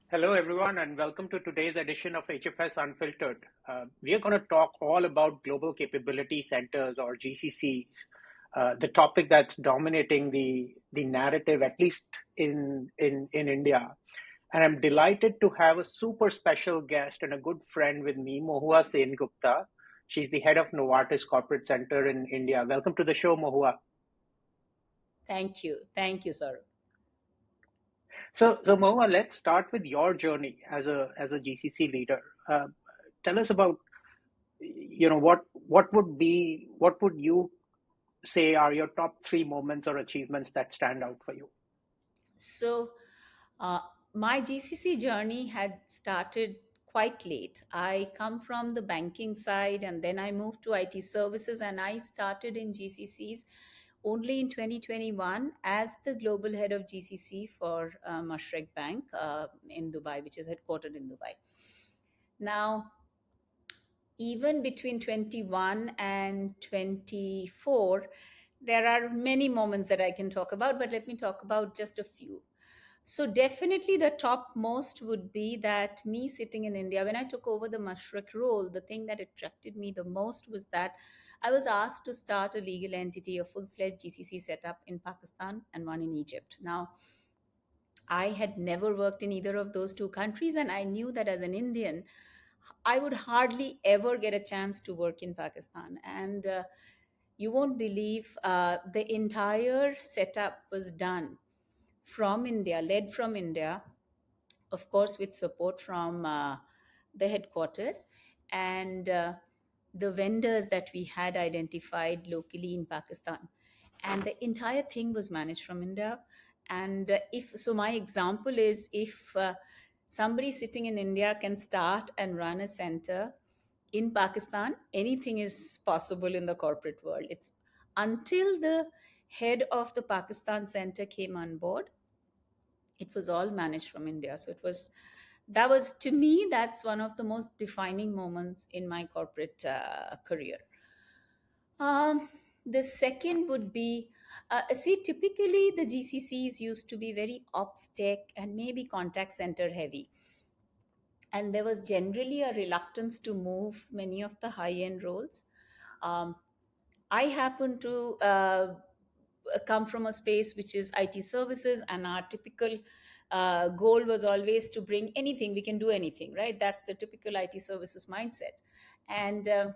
Hello, everyone, and welcome to today's edition of HFS Unfiltered. We are going to talk all about global capability centers or GCCs, the topic that's dominating the narrative, at least in India. And I'm delighted to have a super special guest and a good friend with me, Mohua Sengupta. She's the head of Novartis Corporate Center in India. Welcome to the show, Mohua. Thank you. Thank you, sir. So Mohua, let's start with your journey as a GCC leader. Tell us about what would you say are your top three moments or achievements that stand out for you? So, uh, my GCC journey had started quite late. I come from the banking side and then I moved to IT services and I started in GCCs only in 2021 as the global head of GCC for Mashreq Bank in Dubai, which is headquartered in Dubai. Now, even between 21 and 24, there are many moments that I can talk about, but let me talk about just a few. So, definitely the top most would be that me sitting in India, when I took over the Mashreq role, the thing that attracted me the most was that I was asked to start a legal entity, a full fledged GCC setup in Pakistan and one in Egypt. Now, I had never worked in either of those two countries, and I knew that as an Indian, I would hardly ever get a chance to work in Pakistan. And you won't believe the entire setup was done from India, led from India, of course, with support from the headquarters and the vendors that we had identified locally in Pakistan. And the entire thing was managed from India. And if so, my example is if somebody sitting in India can start and run a center in Pakistan, anything is possible in the corporate world. It's until the head of the Pakistan center came on board, it was all managed from India. So that was, to me, that's one of the most defining moments in my corporate career. Um, the second would be, see, typically the GCCs used to be very ops tech and maybe contact center heavy. And there was generally a reluctance to move many of the high end roles. Um, I happen to come from a space which is IT services, and our typical goal was always to bring anything, we can do anything, right? That's the typical IT services mindset. And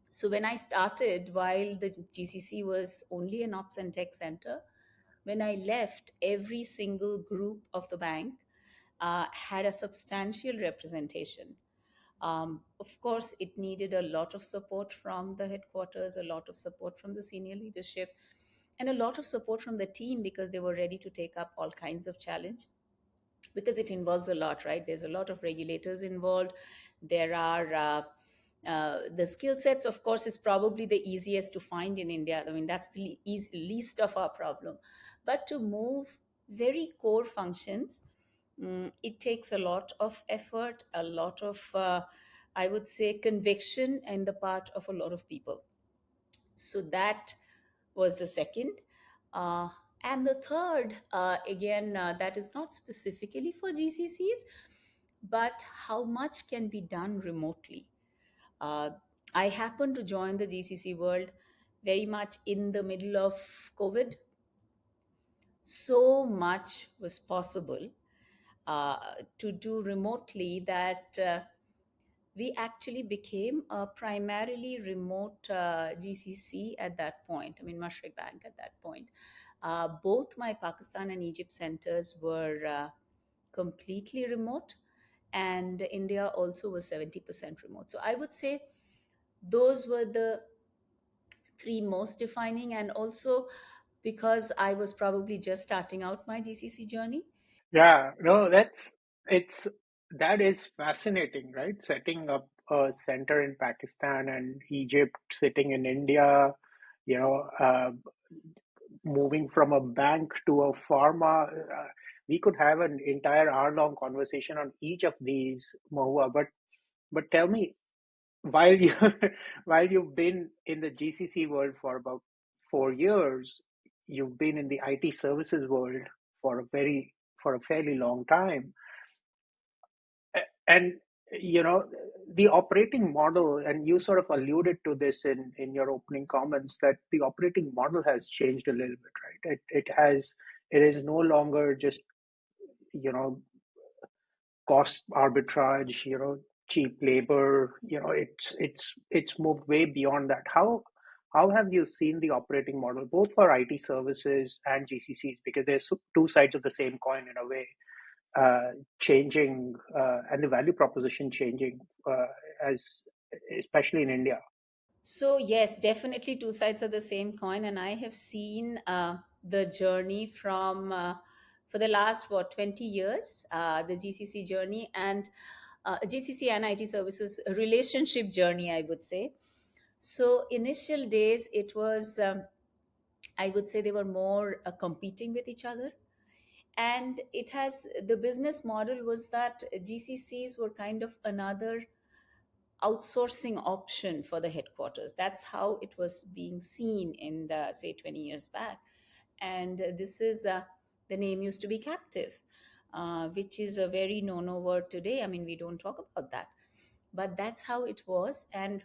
so when I started, while the GCC was only an ops and tech center, when I left, every single group of the bank had a substantial representation. Of course, it needed a lot of support from the headquarters, a lot of support from the senior leadership, and a lot of support from the team because they were ready to take up all kinds of challenge because it involves a lot, right? There's a lot of regulators involved. There are the skill sets, of course, is probably the easiest to find in India. I mean, that's the least of our problem. But to move very core functions, it takes a lot of effort, a lot of, I would say, conviction and the part of a lot of people. So that was the second. Uh, and the third, again, that is not specifically for GCCs, but how much can be done remotely. Uh, I happened to join the GCC world very much in the middle of COVID. So much was possible uh, to do remotely that we actually became a primarily remote GCC at that point. I mean, Mashreq Bank at that point. Both my Pakistan and Egypt centers were completely remote, and India also was 70% remote. So I would say those were the three most defining, and also because I was probably just starting out my GCC journey. Yeah, no, it's that is fascinating, right? Setting up a center in Pakistan and Egypt, sitting in India, you know, moving from a bank to a pharma. We could have an entire hour-long conversation on each of these, Mahua. But tell me, while you while you've been in the GCC world for about 4 years, you've been in the IT services world for a fairly long time. and you know the operating model, and you sort of alluded to this in your opening comments, that the operating model has changed a little bit, right? It is no longer just you know cost arbitrage, cheap labor. It's moved way beyond that. How have you seen the operating model both for IT services and GCCs, because there's two sides of the same coin in a way, changing, and the value proposition changing, as especially in India. So, yes, definitely two sides of the same coin. And I have seen the journey from, for the last, what, 20 years, the GCC journey and GCC and IT services relationship journey, I would say. So, initial days, it was, I would say they were more competing with each other. And it has, the business model was that GCCs were kind of another outsourcing option for the headquarters. That's how it was being seen in the, say, 20 years back. And this is, the name used to be captive, which is a very no-no word today. I mean, we don't talk about that. But that's how it was. And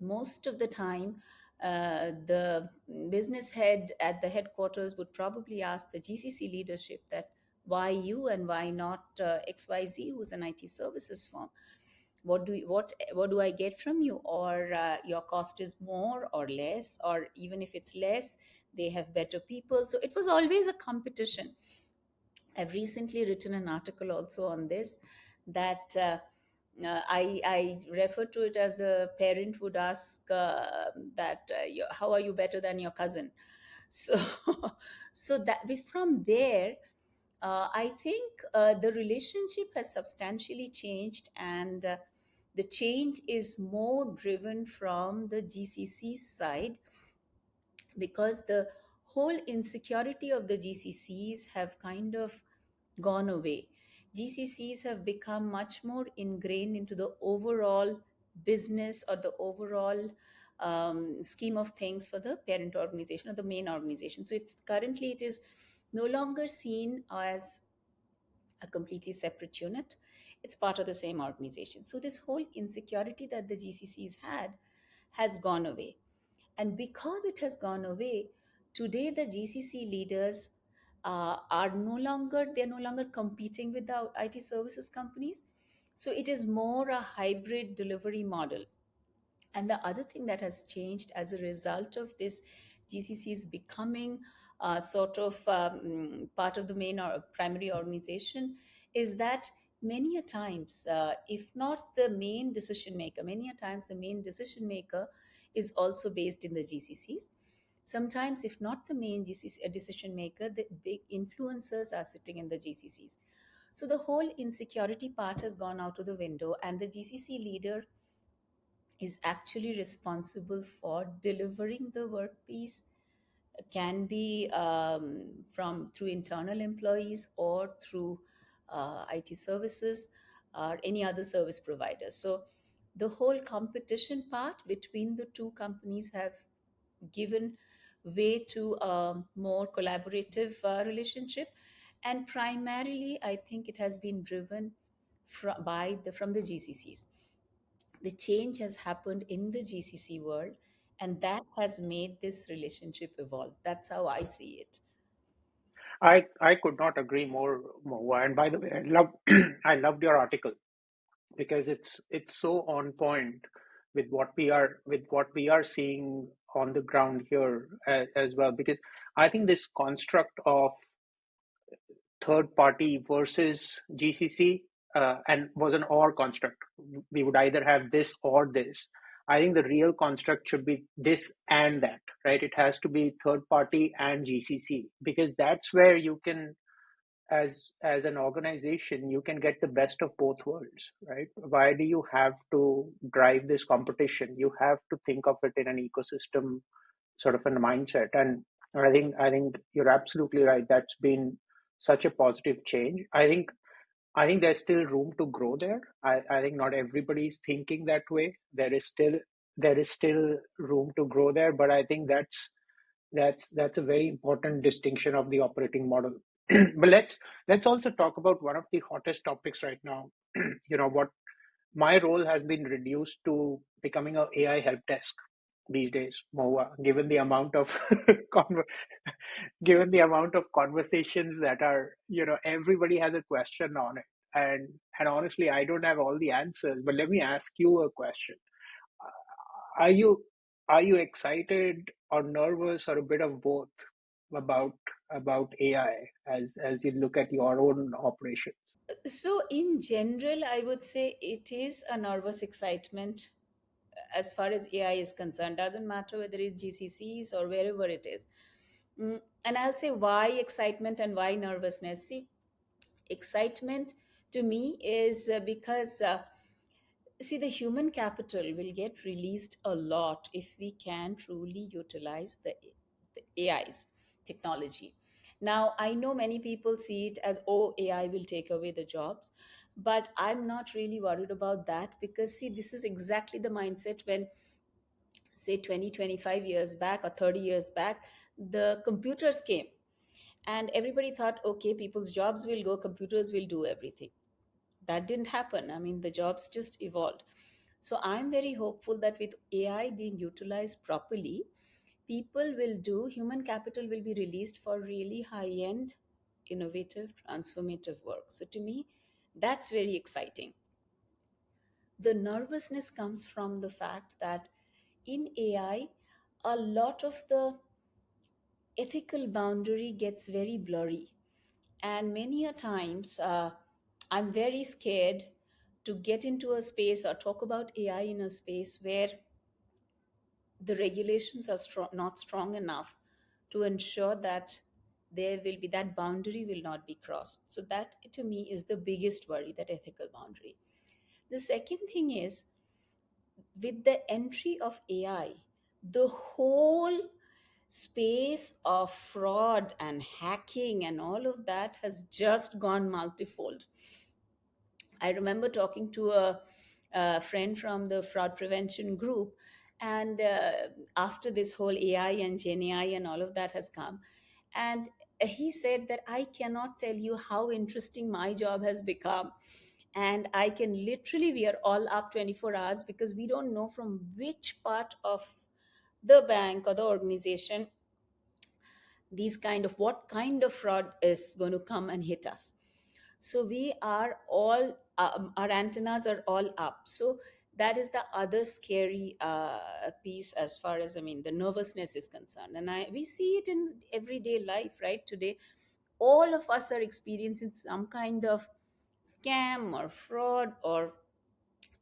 most of the time, the business head at the headquarters would probably ask the GCC leadership that why you and why not XYZ, who's an IT services firm? What do I get from you? Or your cost is more or less, or even if it's less, they have better people. So it was always a competition. I've recently written an article also on this, that I refer to it as the parent would ask that how are you better than your cousin? So, so that from there, I think the relationship has substantially changed, and the change is more driven from the GCC side, because the whole insecurity of the GCCs have kind of gone away. GCCs have become much more ingrained into the overall business or the overall scheme of things for the parent organization or the main organization. So it's currently, it is no longer seen as a completely separate unit. It's part of the same organization. So this whole insecurity that the GCCs had has gone away. And because it has gone away, today the GCC leaders they're no longer competing with the IT services companies. So it is more a hybrid delivery model. And the other thing that has changed as a result of this GCCs becoming sort of part of the main or primary organization is that many a times, if not the main decision maker, many a times the main decision maker is also based in the GCCs. Sometimes, if not the main GCC decision maker, the big influencers are sitting in the GCCs. So the whole insecurity part has gone out of the window, and the GCC leader is actually responsible for delivering the work piece. Can be from through internal employees or through IT services or any other service provider. So the whole competition part between the two companies have given way to a more collaborative relationship, and primarily I think it has been driven from the GCCs. The change has happened in the GCC world, and that has made this relationship evolve. That's how I see it. I could not agree more, Mohua. And by the way, I love I loved your article, because it's so on point with what we are seeing on the ground here, as well. Because I think this construct of third party versus GCC, and was an or construct. We would either have this or this. I think the real construct should be this and that, right? It has to be third party and GCC, because that's where you can, as an organization, you can get the best of both worlds, right? Why do you have to drive this competition? You have to think of it in an ecosystem sort of a mindset. And I think you're absolutely right. That's been such a positive change. I think there's still room to grow there. I think not everybody is thinking that way. There is still room to grow there, but I think that's a very important distinction of the operating model. But let's also talk about one of the hottest topics right now. What my role has been reduced to becoming a AI help desk these days, Mohua, given the amount of given the amount of conversations that are, everybody has a question on it. And honestly, I don't have all the answers, but let me ask you a question. Are you excited or nervous or a bit of both about AI as you look at your own operations? So, in general, I would say it is a nervous excitement as far as AI is concerned. Doesn't matter whether it's GCCs or wherever it is. And I'll say why excitement and why nervousness. See, excitement to me is because see, the human capital will get released a lot if we can truly utilize the AI's technology. Now, I know many people see it as, oh, AI will take away the jobs, but I'm not really worried about that because, see, this is exactly the mindset when, say, 20, 25 years back or 30 years back, the computers came and everybody thought, okay, people's jobs will go, computers will do everything. That didn't happen. I mean, the jobs just evolved. So I'm very hopeful that with AI being utilized properly, people will do, human capital will be released for really high end, innovative, transformative work. So to me, that's very exciting. The nervousness comes from the fact that in AI, a lot of the ethical boundary gets very blurry. And many a times, I'm very scared to get into a space or talk about AI in a space where the regulations are not strong enough to ensure that there will be that boundary will not be crossed. So that to me is the biggest worry, that ethical boundary. The second thing is, with the entry of AI, the whole space of fraud and hacking and all of that has just gone multifold. I remember talking to a friend from the fraud prevention group, and after this whole AI and Gen AI and all of that has come, and he said that I cannot tell you how interesting my job has become. And I can literally, we are all up 24 hours because we don't know from which part of the bank or the organization these kind of what kind of fraud is going to come and hit us. So we are all our antennas are all up. So that is the other scary piece as far as, I mean, the nervousness is concerned. And I we see it in everyday life right today. All of us are experiencing some kind of scam or fraud or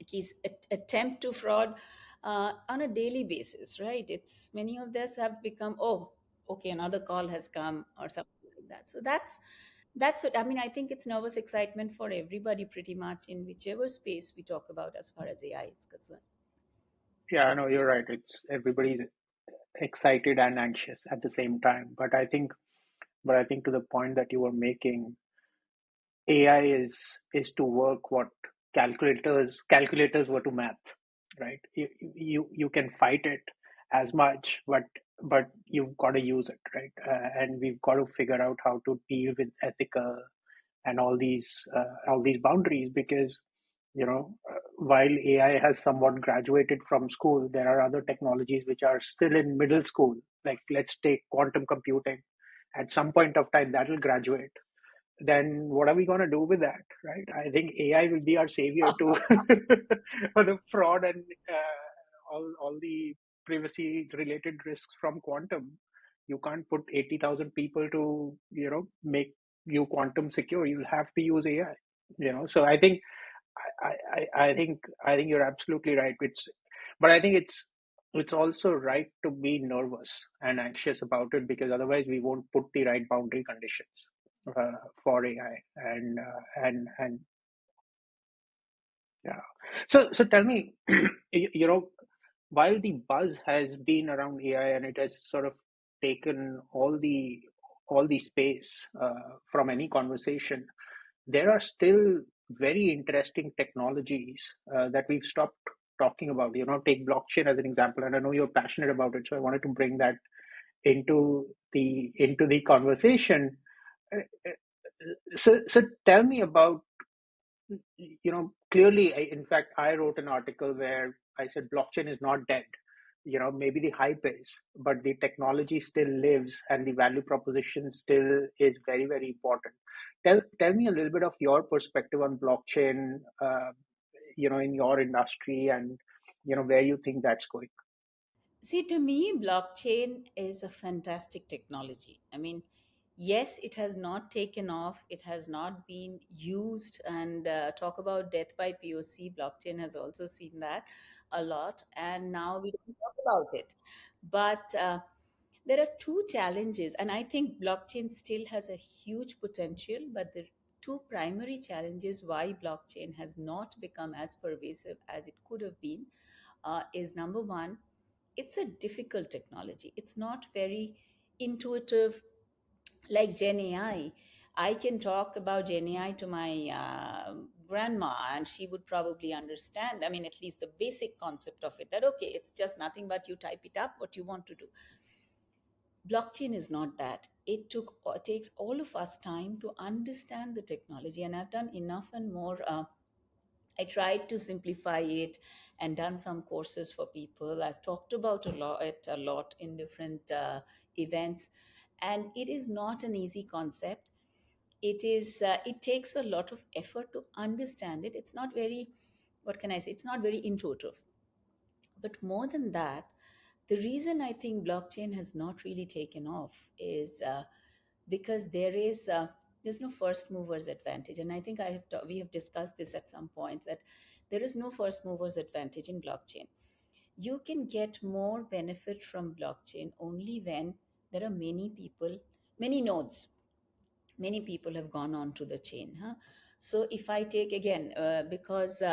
at least attempt to fraud on a daily basis, right? It's many of this have become, oh, okay, another call has come or something like that. So that's what I mean. I think it's nervous excitement for everybody pretty much in whichever space we talk about as far as AI is concerned. Yeah, I know you're right. It's everybody's excited and anxious at the same time. But I think to the point that you were making, AI is to work what calculators were to math, right? You can fight it as much, but you've got to use it, right? And we've got to figure out how to deal with ethical and all these boundaries because while AI has somewhat graduated from school, there are other technologies which are still in middle school. Like let's take quantum computing. At some point of time, that will graduate. Then what are we going to do with that, right? I think AI will be our savior to for the fraud and all the privacy related risks from quantum. You can't put 80,000 people to make you quantum secure. You'll have to use AI. So I think you're absolutely right. But I think it's also right to be nervous and anxious about it because otherwise we won't put the right boundary conditions for AI and yeah. So tell me, while the buzz has been around AI and it has sort of taken all the space from any conversation, there are still very interesting technologies that we've stopped talking about. Take blockchain as an example, and I know you're passionate about it, so I wanted to bring that into the conversation. So tell me about, clearly, in fact, I wrote an article where I said blockchain is not dead. Maybe the hype is, but the technology still lives and the value proposition still is very, very important. Tell me a little bit of your perspective on blockchain, in your industry, and, where you think that's going. See, to me, blockchain is a fantastic technology. I mean, yes, it has not taken off, it has not been used, and talk about death by POC, blockchain has also seen that a lot, and now we don't talk about it. But there are two challenges, and I think blockchain still has a huge potential, but the two primary challenges why blockchain has not become as pervasive as it could have been is number one, it's a difficult technology. It's not very intuitive like Gen AI. I can talk about Gen AI to my grandma, and she would probably understand. I mean, at least the basic concept of it that, okay, it's just nothing but you type it up what you want to do. Blockchain is not that. It takes all of us time to understand the technology, and I've done enough and more. I tried to simplify it and done some courses for people. I've talked about a lot in different events, and it is not an easy concept. It is. It takes a lot of effort to understand it. It's not very. What can I say? It's not very intuitive. But more than that, the reason I think blockchain has not really taken off is because there's no first movers advantage, and I think we have discussed this at some point that there is no first movers advantage in blockchain. You can get more benefit from blockchain only when there are many people, many nodes, many people have gone on to the chain. So if I take again, because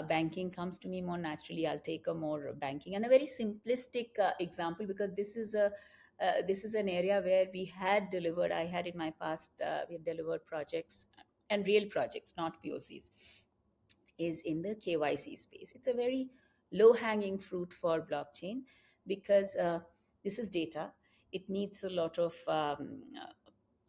banking comes to me more naturally, I'll take a more banking and a very simplistic example, because this is an area where we had delivered. I had in my past, we had delivered projects and real projects, not POCs, is in the KYC space. It's a very low hanging fruit for blockchain because this is data. It needs a lot of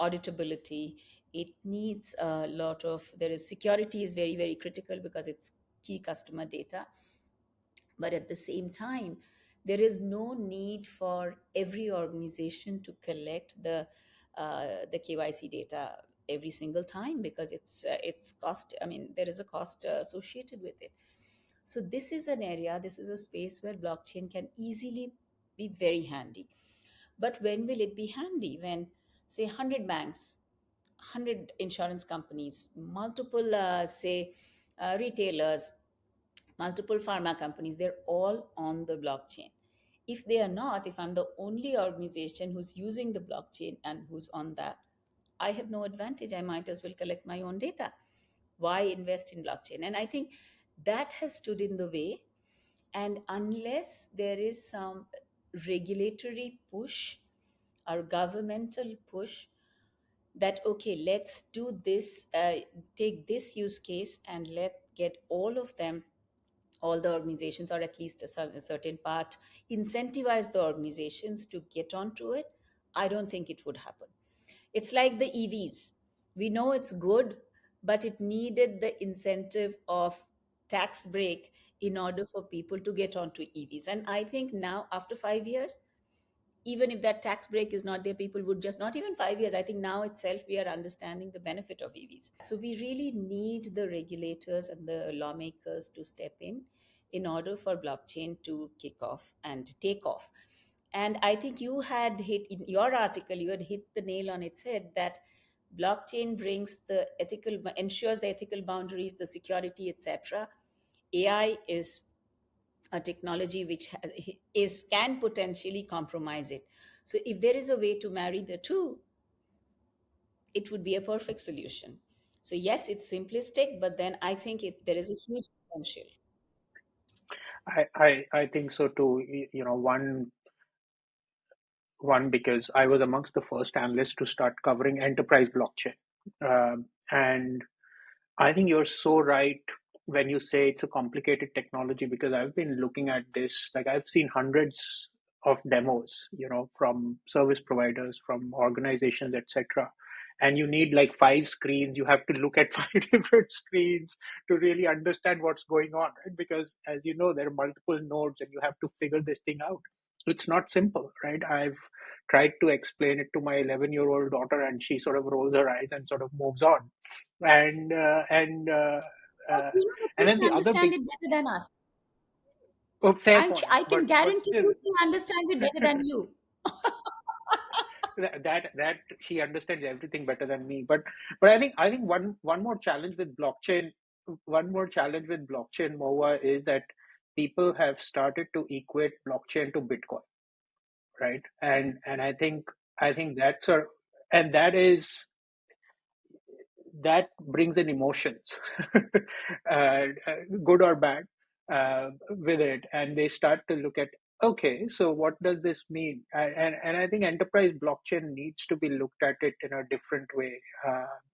auditability. It needs a lot of, there is security is very, very critical because it's key customer data. But at the same time, there is no need for every organization to collect the KYC data every single time, because it's cost. I mean, there is a cost associated with it. So this is an area, this is a space where blockchain can easily be very handy. But when will it be handy? When, say, 100 banks, 100 insurance companies, multiple, say, retailers, multiple pharma companies, they're all on the blockchain. If they are not, if I'm the only organization who's using the blockchain and who's on that, I have no advantage. I might as well collect my own data. Why invest in blockchain? And I think that has stood in the way. And unless there is some regulatory push or governmental push that, okay, let's do this, take this use case and let get all of them, all the organizations, or at least a certain part, incentivize the organizations to get onto it, I don't think it would happen. It's like the EVs. We know it's good, but it needed the incentive of tax break in order for people to get onto EVs. And I think now, after 5 years, even if that tax break is not there, people would just, not even 5 years, I think now itself we are understanding the benefit of EVs. So we really need the regulators and the lawmakers to step in order for blockchain to kick off and take off. And I think you had hit in your article, you had hit the nail on its head that blockchain brings the ethical, ensures the ethical boundaries, the security, etc. AI is a technology which is can potentially compromise it. So if there is a way to marry the two, it would be a perfect solution. So yes, it's simplistic, but then I think there is a huge potential. I think so too. One, because I was amongst the first analysts to start covering enterprise blockchain. And I think you're so right when you say it's a complicated technology, because I've been looking at this, like I've seen hundreds of demos, from service providers, from organizations, etc. and you need like 5 screens. You have to look at 5 different screens to really understand what's going on, right? Because as you know, there are multiple nodes and you have to figure this thing out. It's not simple, right? I've tried to explain it to my 11-year-old daughter, and she sort of rolls her eyes and sort of moves on. And But uh, you know, the and kids then the other understand big, it better than us. oh, fair point, I can but guarantee still, you she understands it better than you. that she understands everything better than me. But I think one more challenge with blockchain, Mohua, is that people have started to equate blockchain to Bitcoin, right? And I think that's a and that brings in emotions, good or bad, with it, and they start to look at, okay, so what does this mean? And I think enterprise blockchain needs to be looked at it in a different way,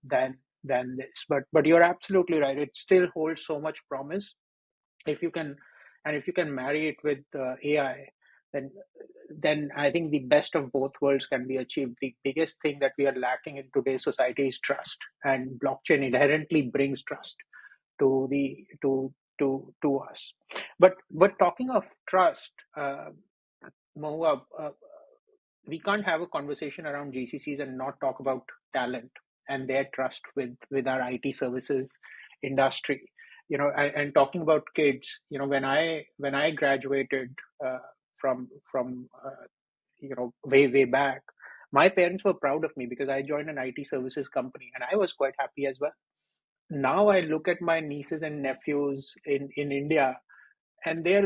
than this. But you're absolutely right. It still holds so much promise if you can, and if you can marry it with AI, then I think the best of both worlds can be achieved. The biggest thing that we are lacking in today's society is trust, and blockchain inherently brings trust to the to us. But talking of trust, Mohua, we can't have a conversation around GCCs and not talk about talent and their trust with our IT services industry. And talking about kids, when I graduated, from way back, my parents were proud of me because I joined an IT services company, and I was quite happy as well. Now I look at my nieces and nephews in India, and they're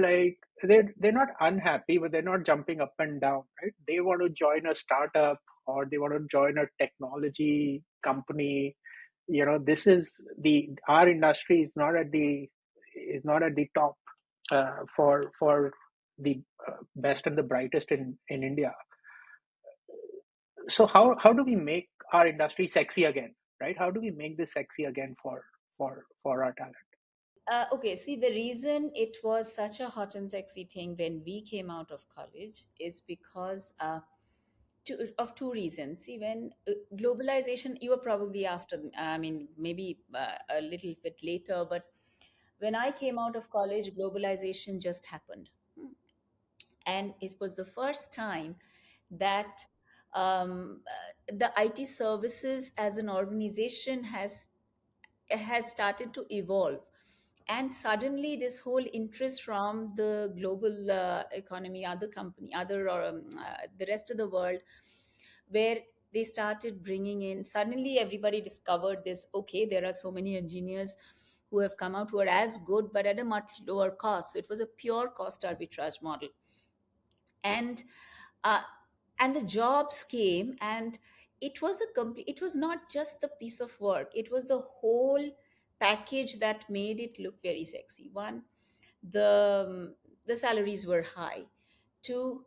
not unhappy, but they're not jumping up and down, right? They want to join a startup, or they want to join a technology company. This is the our industry is not at the top, for the best and the brightest in India. So how do we make our industry sexy again, right? How do we make this sexy again for our talent? Okay, see, the reason it was such a hot and sexy thing when we came out of college is because of two reasons. See, when globalization, you were probably after, I mean, maybe a little bit later, but when I came out of college, globalization just happened. And it was the first time that the IT services as an organization has started to evolve, and suddenly this whole interest from the global economy, other the rest of the world, where they started bringing in, suddenly everybody discovered this, okay, there are so many engineers who have come out who are as good but at a much lower cost. So it was a pure cost arbitrage model. And uh, and the jobs came, and it was not just the piece of work, it was the whole package that made it look very sexy. One, the salaries were high. Two,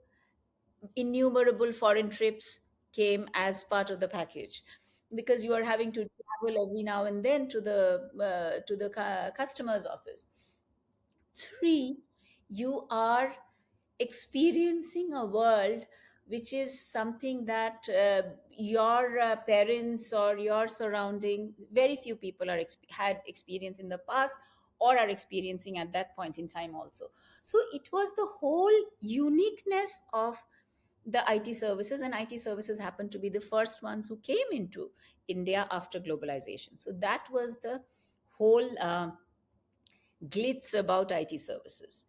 innumerable foreign trips came as part of the package, because you are having to travel every now and then to the customer's office. Three, you are experiencing a world which is something that your parents or your surroundings, very few people had experience in the past or are experiencing at that point in time also. So it was the whole uniqueness of the IT services, and IT services happened to be the first ones who came into India after globalization. So that was the whole glitz about IT services.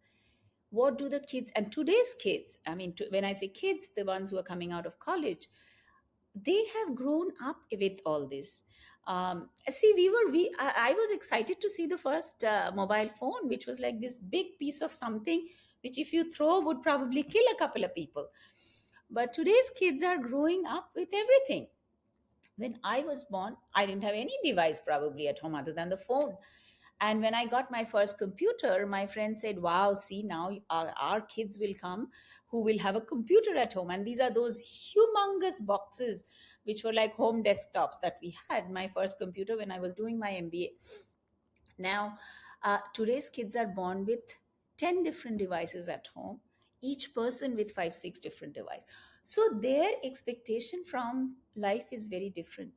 What do the kids, and today's kids, I mean, when I say kids, the ones who are coming out of college, they have grown up with all this. See, I was excited to see the first mobile phone, which was like this big piece of something which if you throw would probably kill a couple of people. But today's kids are growing up with everything. When I was born, I didn't have any device probably at home other than the phone. And when I got my first computer, my friend said, wow, see, now our kids will come who will have a computer at home. And these are those humongous boxes, which were like home desktops that we had. My first computer when I was doing my MBA. Now, today's kids are born with 10 different devices at home, each person with 5, 6 different devices. So their expectation from life is very different.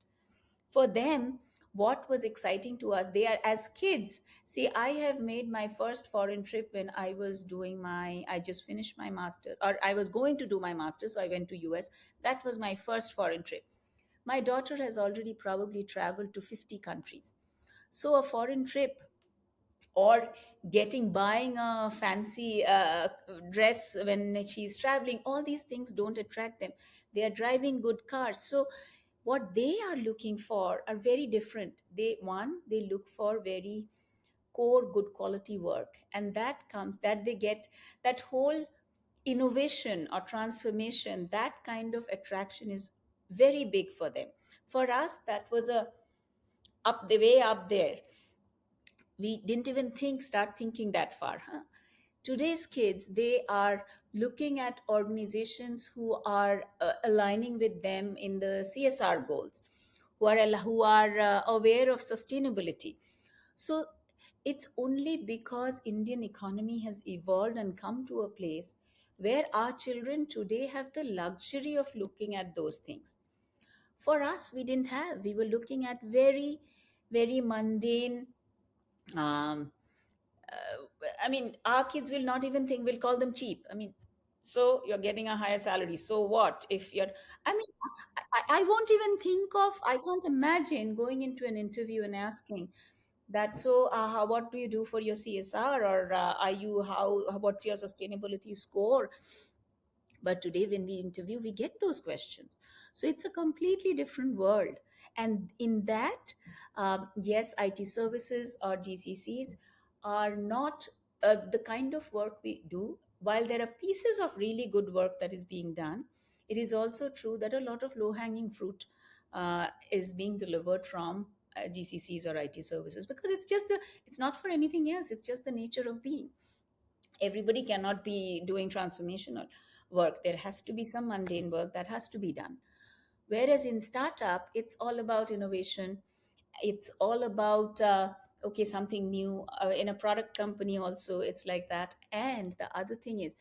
For them, what was exciting to us, they are as kids. See, I have made my first foreign trip when I was doing my, I just finished my master, or I was going to do my master, so I went to US. That was my first foreign trip. My daughter has already probably traveled to 50 countries. So a foreign trip, or getting buying a fancy dress when she's traveling, all these things don't attract them. They are driving good cars. So what they are looking for are very different. They look for very core good quality work, and that comes, that they get, that whole innovation or transformation, that kind of attraction is very big for them. For us, that was a up the way up there. We didn't even start thinking that far, huh? Today's kids, they are looking at organizations who are aligning with them in the CSR goals, who are aware of sustainability. So it's only because Indian economy has evolved and come to a place where our children today have the luxury of looking at those things. For us, we didn't have. We were looking at very, very mundane, um, I mean, our kids will not even think, we'll call them cheap. I mean, so you're getting a higher salary. So what if you're, I mean, I won't even think of, I can't imagine going into an interview and asking that, so what do you do for your CSR, or are you, what's your sustainability score? But today, when we interview, we get those questions. So it's a completely different world. And in that, yes, IT services or GCCs are not the kind of work we do. While there are pieces of really good work that is being done, it is also true that a lot of low hanging fruit is being delivered from GCCs or IT services, because it's not for anything else. It's just the nature of being. Everybody cannot be doing transformational work. There has to be some mundane work that has to be done. Whereas in startup, it's all about innovation. It's all about okay, something new. In a product company also, it's like that. And the other thing is,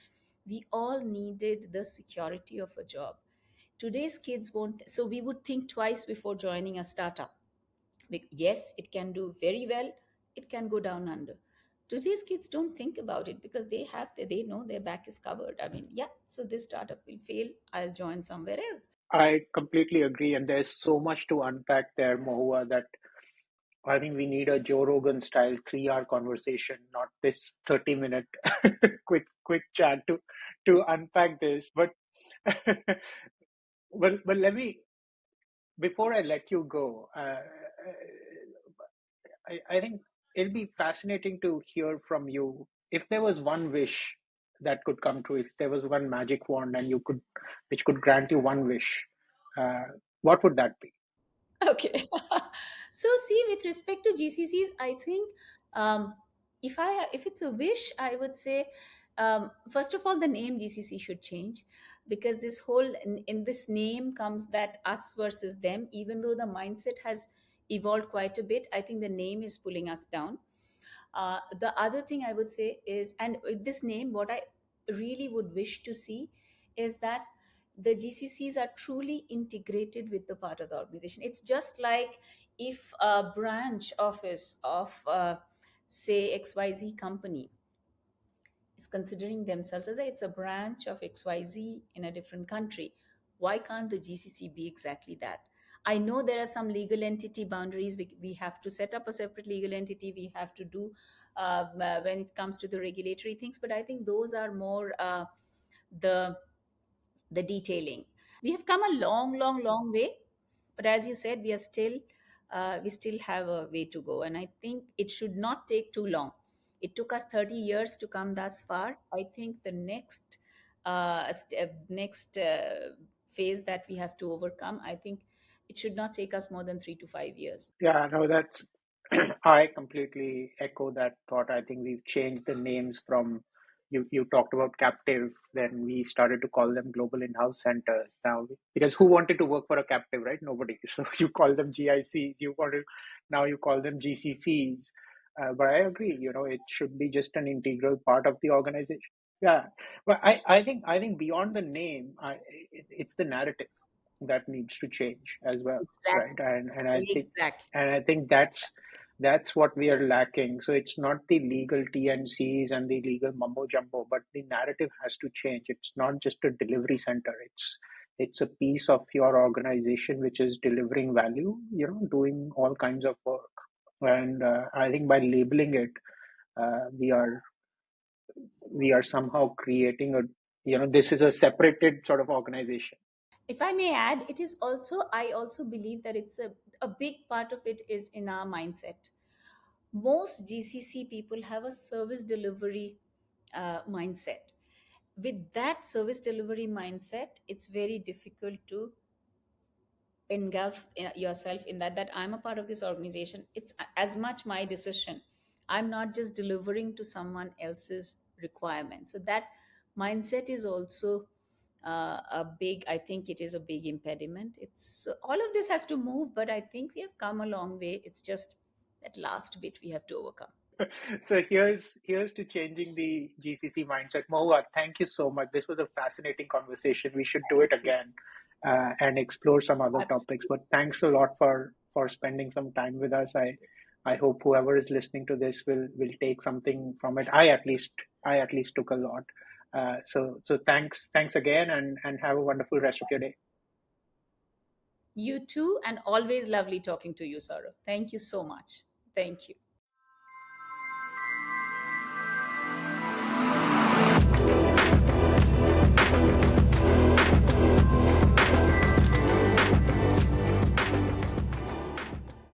we all needed the security of a job. Today's kids won't, so we would think twice before joining a startup. Yes, it can do very well, it can go down under. Today's kids don't think about it because they know their back is covered. I mean, yeah, so this startup will fail, I'll join somewhere else. I completely agree, and there's so much to unpack there, Mohua, that I think we need a Joe Rogan style 3 hour conversation, not this 30-minute quick chat to unpack this. But well, let me, before I let you go, I think it'll be fascinating to hear from you. If there was one wish that could come true, if there was one magic wand and which could grant you one wish, uh, what would that be? Okay. So see, with respect to GCCs, I think, um, if it's a wish, I would say, first of all, the name GCC should change, because this whole, in this name comes that us versus them. Even though the mindset has evolved quite a bit, I think the name is pulling us down. The other thing I would say is, and with this name, what I really would wish to see is that the GCCs are truly integrated with the part of the organization. It's just like if a branch office of, say, XYZ company is considering themselves as it's a branch of XYZ in a different country. Why can't the GCC be exactly that? I know there are some legal entity boundaries. We have to set up a separate legal entity. We have to do, when it comes to the regulatory things. But I think those are more the the detailing. We have come a long, long, long way, but as you said, we still have a way to go, and I think it should not take too long. It took us 30 years to come thus far. I think the next phase that we have to overcome, I think it should not take us more than 3 to 5 years. Yeah, no, that's, I completely echo that thought. I think we've changed the names from, you talked about captive, then we started to call them global in-house centers now, because who wanted to work for a captive, right? Nobody. So you call them GICs, now you call them GCCs. But I agree, it should be just an integral part of the organization. Yeah, but I think beyond the name, it's the narrative. that needs to change as well, right? Exactly. And I think Exactly. that's what we are lacking. So it's not the legal TNCs and the legal mumbo jumbo, but the narrative has to change. It's not just a delivery center. It's a piece of your organization which is delivering value, doing all kinds of work. And I think by labeling it, uh, we are we are somehow creating a, this is a separated sort of organization. If I may add, it is also, I also believe that a big part of it is in our mindset. Most GCC people have a service delivery mindset. With that service delivery mindset, it's very difficult to engulf yourself in that I'm a part of this organization. It's as much my decision. I'm not just delivering to someone else's requirement. So that mindset is also a big, I think it is a big impediment. It's all of this has to move, but I think we have come a long way. It's just that last bit we have to overcome. So here's to changing the GCC mindset. Mohua, thank you so much. This was a fascinating conversation. We should do Thank it you. again and explore some other topics. Absolutely. But thanks a lot for spending some time with us. I hope whoever is listening to this will take something from it. I at least took a lot. So thanks again, and have a wonderful rest of your day. You too, and always lovely talking to you, Saurabh. Thank you so much. Thank you.